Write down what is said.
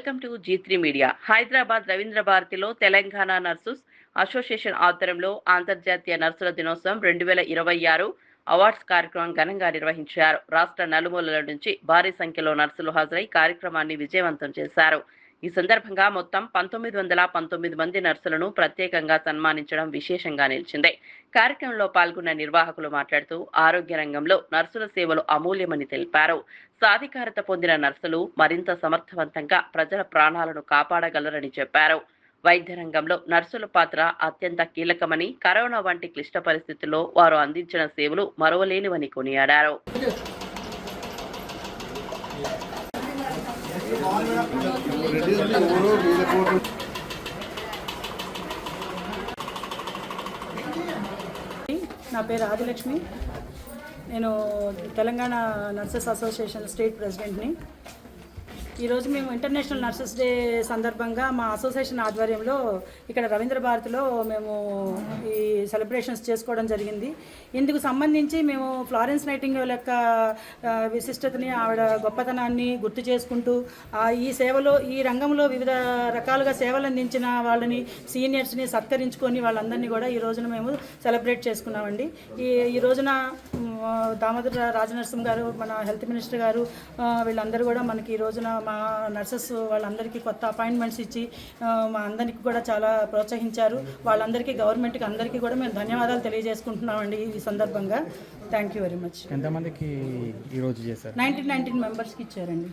Welcome to G3 media. Hyderabad Ravindra భారతిలో Telangana nurses association ఆధ్వర్యంలో అంతర్జాతీయ నర్సుల దినోత్సవం 2026 అవార్డ్స్ కార్యక్రమం ఘనంగా నిర్వహించారు. రాష్ట్ర నలుమూలల నుంచి భారీ సంఖ్యలో నర్సులు హాజరై కార్యక్రమాన్ని విజయవంతం చేశారు. ఈ సందర్భంగా మొత్తం 1919 మంది నర్సులను ప్రత్యేకంగా సన్మానించడం విశేషంగా నిలిచింది. కార్యక్రమంలో పాల్గొన్న నిర్వాహకులు మాట్లాడుతూ ఆరోగ్య రంగంలో నర్సుల సేవలు అమూల్యమని తెలిపారు. సాధికారత పొందిన నర్సులు మరింత సమర్థవంతంగా ప్రజల ప్రాణాలను కాపాడగలరని చెప్పారు. వైద్య రంగంలో నర్సుల పాత్ర అత్యంత కీలకమని, కరోనా వంటి క్లిష్ట పరిస్థితుల్లో వారు అందించిన సేవలు మరువలేనివని కొనియాడారు. నా పేరు ఆదిలక్ష్మి. నేను తెలంగాణ నర్సెస్ అసోసియేషన్ స్టేట్ ప్రెసిడెంట్ని. ఈరోజు మేము ఇంటర్నేషనల్ నర్సెస్ డే సందర్భంగా మా అసోసియేషన్ ఆధ్వర్యంలో ఇక్కడ రవీంద్ర భారతిలో మేము ఈ సెలబ్రేషన్స్ చేసుకోవడం జరిగింది. ఇందుకు సంబంధించి మేము ఫ్లారెన్స్ నైటింగేల్ యొక్క విశిష్టతని, ఆవిడ గొప్పతనాన్ని గుర్తు చేసుకుంటూ ఈ సేవలో, ఈ రంగంలో వివిధ రకాలుగా సేవలు అందించిన వాళ్ళని, సీనియర్స్ని సత్కరించుకొని వాళ్ళందరినీ కూడా ఈ రోజున మేము సెలబ్రేట్ చేసుకున్నామండి. ఈ రోజున దామోదర రాజనరసింహ గారు, మన హెల్త్ మినిస్టర్ గారు, వీళ్ళందరూ కూడా మనకి ఈ రోజున మా నర్సెస్ వాళ్ళందరికీ కొత్త అపాయింట్మెంట్స్ ఇచ్చి మా అందరికీ కూడా చాలా ప్రోత్సహించారు. వాళ్ళందరికీ, గవర్నమెంట్కి అందరికీ కూడా మేము ధన్యవాదాలు తెలియజేసుకుంటున్నామండి ఈ సందర్భంగా. Thank you very much. ఎంతమందికి ఈరోజు చేశారు? 19 మెంబర్స్కి ఇచ్చారండి.